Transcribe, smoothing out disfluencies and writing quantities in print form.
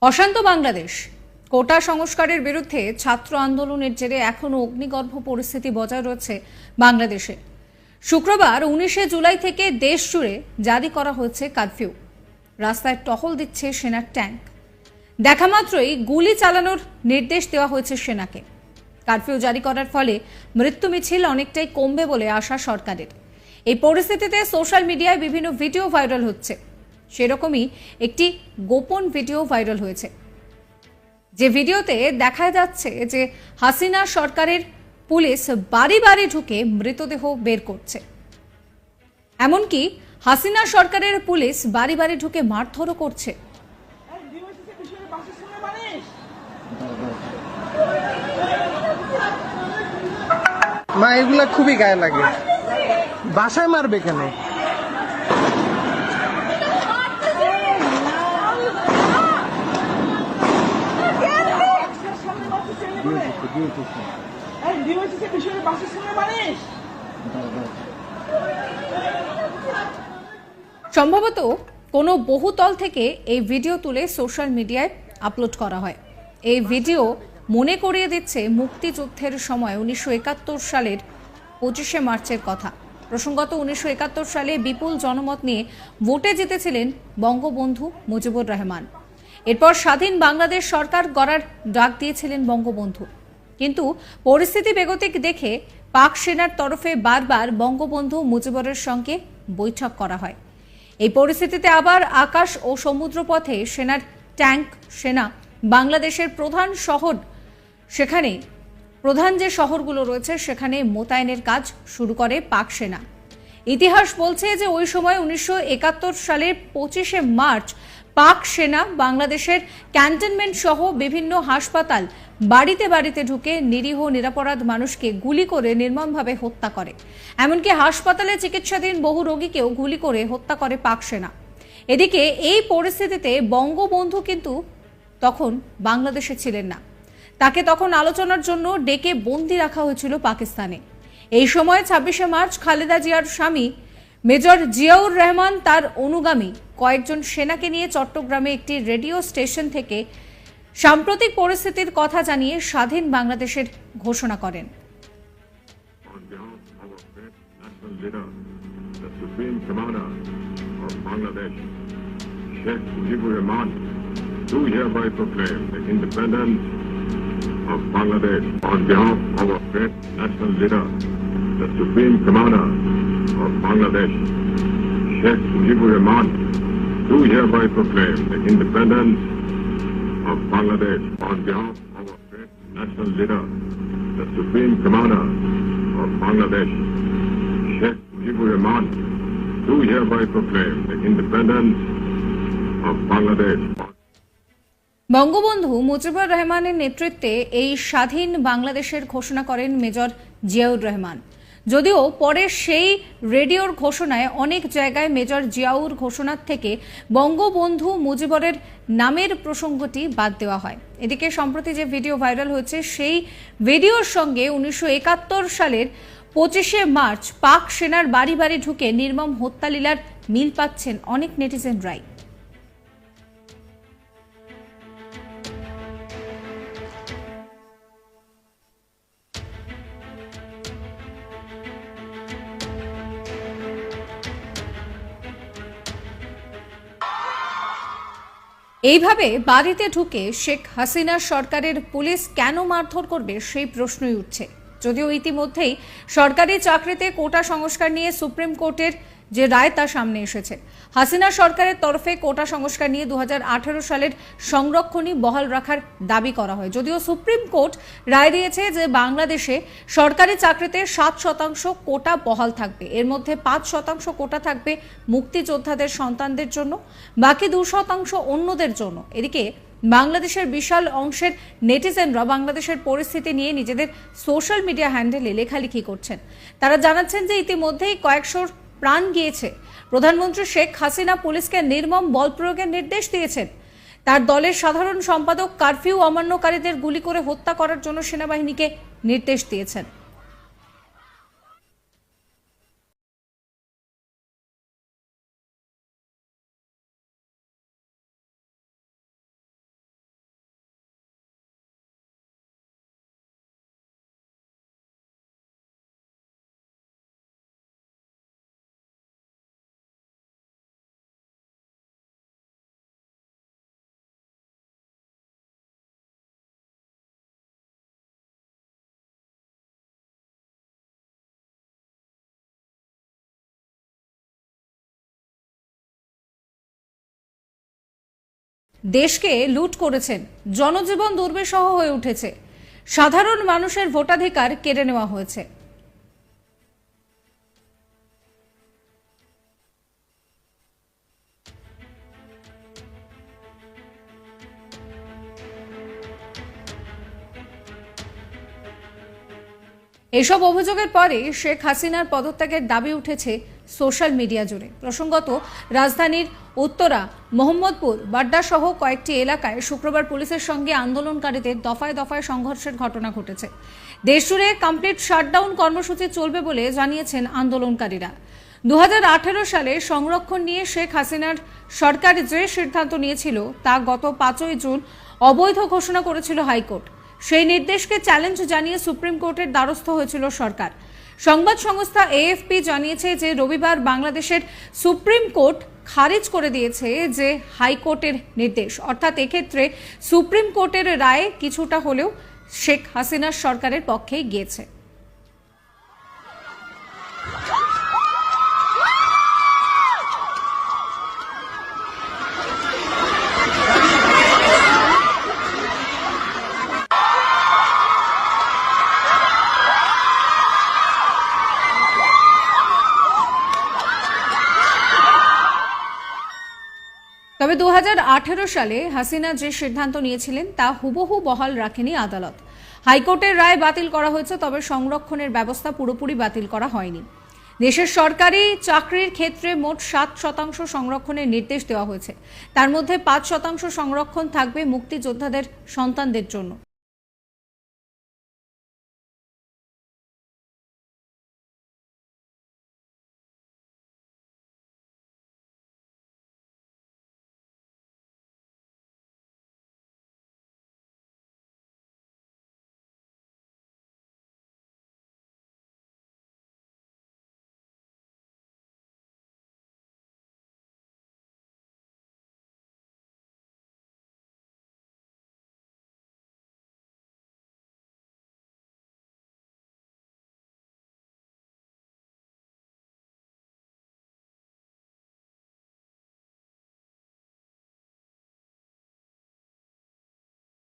অশান্ত বাংলাদেশ। কোটা সংস্কারের বিরুদ্ধে ছাত্র আন্দোলনের জেরে এখনও অগ্নিগর্ভ পরিস্থিতি বজায় রয়েছে বাংলাদেশে। শুক্রবার 19শে জুলাই থেকে দেশ জুড়ে জারি করা হয়েছে কারফিউ। রাস্তায় টহল দিচ্ছে সেনার ট্যাঙ্ক। দেখা মাত্রই গুলি চালানোর নির্দেশ দেওয়া হয়েছে সেনাকে। কারফিউ জারি করার ফলে মৃত্যু মিছিল অনেকটাই কমবে বলে আশা সরকারের। এই পরিস্থিতিতে সোশ্যাল মিডিয়ায় বিভিন্ন ভিডিও ভাইরাল হচ্ছে। সেরকমই একটি গোপন ভিডিও ভাইরাল হয়েছে, যে ভিডিওতে দেখা যাচ্ছে যে হাসিনা সরকারের পুলিশ বাড়ি বাড়ি ঢুকে মৃতদেহ বের করছে। এমনকি হাসিনা সরকারের পুলিশ বাড়ি বাড়ি ঢুকে মারধরও করছে। মা, এগুলা খুবই গায়ে লাগে। বাসায় মারবে কেন? সম্ভবত কোনো বহুতল থেকে এই ভিডিও তুলে সোশ্যাল মিডিয়ায় আপলোড করা হয়। এই ভিডিও মনে করিয়ে দিচ্ছে মুক্তিযুদ্ধের সময় 1971 সালের 25শে মার্চের কথা। প্রসঙ্গত 1971 সালে বিপুল জনমত নিয়ে ভোটে জিতেছিলেন বঙ্গবন্ধু মুজিবুর রহমান। এরপর স্বাধীন বাংলাদেশ সরকার গড়ার ডাক দিয়েছিলেন বঙ্গবন্ধু। কিন্তু পরিস্থিতি বেগতিক দেখে পাক সেনার তরফে বারবার বঙ্গবন্ধু মুজিবুরের সঙ্গে বৈঠক করা হয়। এই পরিস্থিতিতে আবার আকাশ ও সমুদ্রপথে সেনার ট্যাঙ্ক, সেনা বাংলাদেশের প্রধান শহর, সেখানে প্রধান যে শহরগুলো রয়েছে সেখানে মোতায়েনের কাজ শুরু করে পাক সেনা। ইতিহাস বলছে যে ওই সময় 1971 সালের 25শে মার্চ পাক সেনা বাংলাদেশের ক্যান্টনমেন্ট সহ বিভিন্ন হাসপাতাল বাড়িতে বাড়িতে ঢুকে নিরীহ নিরাপরাধ মানুষকে গুলি করে নির্মমভাবে হত্যা করে। এমনকি হাসপাতালে চিকিৎসাধীন বহু রোগীকেও গুলি করে হত্যা করে পাক সেনা। এদিকে এই পরিস্থিতিতে বঙ্গবন্ধু কিন্তু তখন বাংলাদেশে ছিলেন না। তাকে তখন আলোচনার জন্য ডেকে বন্দি রাখা হয়েছিল পাকিস্তানে। এই সময় 26শে মার্চ খালেদা জিয়ার স্বামী মেজর জিয়াউর রহমান তার অনুগামী কয়েকজন সেনাকে নিয়ে চট্টগ্রামে একটি রেডিও স্টেশন থেকে সাম্প্রতিক পরিস্থিতির কথা জানিয়ে স্বাধীন বাংলাদেশের ঘোষণা করেন। Do hereby proclaim the independence of Bangladesh on behalf of our great national leader, the Supreme Commander of Bangladesh, Sheikh Mujibur Rahman. Do hereby proclaim the independence of Bangladesh on behalf of our great national leader, the Supreme Commander of Bangladesh, Sheikh Mujibur Rahman. Do hereby proclaim the independence of Bangladesh. Bangabandhu Mujibur রহমানের নেতৃত্বে এই স্বাধীন বাংলাদেশের ঘোষণা করেন major Ziaur Rahman. যদিও পরে সেই রেডিওর ঘোষণায় অনেক জায়গায় মেজর জিয়াউর ঘোষণার থেকে বঙ্গবন্ধু মুজিবুরের নামের প্রসঙ্গটি বাদ দেওয়া হয়। এদিকে সম্প্রতি যে ভিডিও ভাইরাল হয়েছে সেই ভিডিওর সঙ্গে 1971 সালের 25শে মার্চ পাক সেনার বাড়ি বাড়ি ঢুকে নির্মম হত্যালীলার মিল পাচ্ছেন অনেক নেটিজেনরাই। এইভাবে বাড়িতে ঢুকে শেখ হাসিনা সরকারের পুলিশ কেন মারধর করবে সেই প্রশ্নই উঠছে। যদিও ইতিমধ্যেই সরকারি চাকরিতে কোটা সংস্কার নিয়ে সুপ্রিম কোর্টের যে রায় তা সামনে এসেছে। হাসিনা সরকারের তরফে কোটা সংস্কার নিয়ে 2018 সালের সংরক্ষণই বহাল রাখার দাবি করা হয়। যদিও সুপ্রিম কোর্ট রায় দিয়েছে যে বাংলাদেশে সরকারি চাকরিতে 7% কোটা বহাল থাকবে। এর মধ্যে 5% কোটা থাকবে মুক্তিযোদ্ধাদের সন্তানদের জন্য, বাকি 2% অন্যদের জন্য। এদিকে বাংলাদেশের বিশাল অংশের নেটিজেনরা বাংলাদেশের পরিস্থিতি নিয়ে নিজেদের সোশ্যাল মিডিয়া হ্যান্ডেলে লেখালেখি করছেন। তারা জানাচ্ছেন যে ইতিমধ্যেই কয়েকশোর প্রাণ গিয়েছে। প্রধানমন্ত্রী শেখ হাসিনা পুলিশকে নির্মম বল প্রয়োগের নির্দেশ দিয়েছেন। তার দলের সাধারণ সম্পাদক কারফিউ অমান্যকারীদের গুলি করে হত্যা করার জন্য সেনাবাহিনীকে নির্দেশ দিয়েছেন। দেশকে লুট করেছেন, জনজীবন দুর্বিষহ হয়ে উঠেছে, সাধারণ মানুষের ভোটাধিকার কেড়ে নেওয়া হয়েছে। এসব অভিযোগের পরে শেখ হাসিনার পদত্যাগের দাবি উঠেছে সোশ্যাল মিডিয়া জুড়ে। প্রসঙ্গত, রাজধানীর উত্তরা, মোহাম্মদপুর, বাড্ডা সহ কয়েকটি এলাকায় শুক্রবার পুলিশের সঙ্গে আন্দোলনকারীদের দফায় দফায় সংঘর্ষের ঘটনা ঘটেছে। দেশজুড়ে কমপ্লিট শাটডাউন কর্মসূচি চলবে বলে জানিয়েছেন আন্দোলনকারীরা। 2018 সালে সংরক্ষণ নিয়ে শেখ হাসিনার সরকার যে সিদ্ধান্ত নিয়েছিল তা গত 5ই জুন অবৈধ ঘোষণা করেছিল হাইকোর্ট। সেই নির্দেশকে চ্যালেঞ্জ জানিয়ে সুপ্রিম কোর্টের দ্বারস্থ হয়েছিল সরকার। সংবাদ সংস্থা এএফপি জানিয়েছে যে রবিবার বাংলাদেশের সুপ্রিম কোর্ট খারিজ করে দিয়েছে যে হাইকোর্টের নির্দেশ, অর্থাৎ এক্ষেত্রে সুপ্রিম কোর্টের রায় কিছুটা হলেও শেখ হাসিনার সরকারের পক্ষেই গিয়েছে। তবে 2018 সালে হাসিনা যে সিদ্ধান্ত নিয়েছিলেন তা হুবহু বহাল রাখেনি আদালত। হাইকোর্টের রায় বাতিল করা হয়েছে, তবে সংরক্ষণের ব্যবস্থা পুরোপুরি বাতিল করা হয়নি। দেশের সরকারি চাকরির ক্ষেত্রে মোট 7% সংরক্ষণের নির্দেশ দেওয়া হয়েছে। তার মধ্যে 5% সংরক্ষণ থাকবে মুক্তিযোদ্ধাদের সন্তানদের জন্য।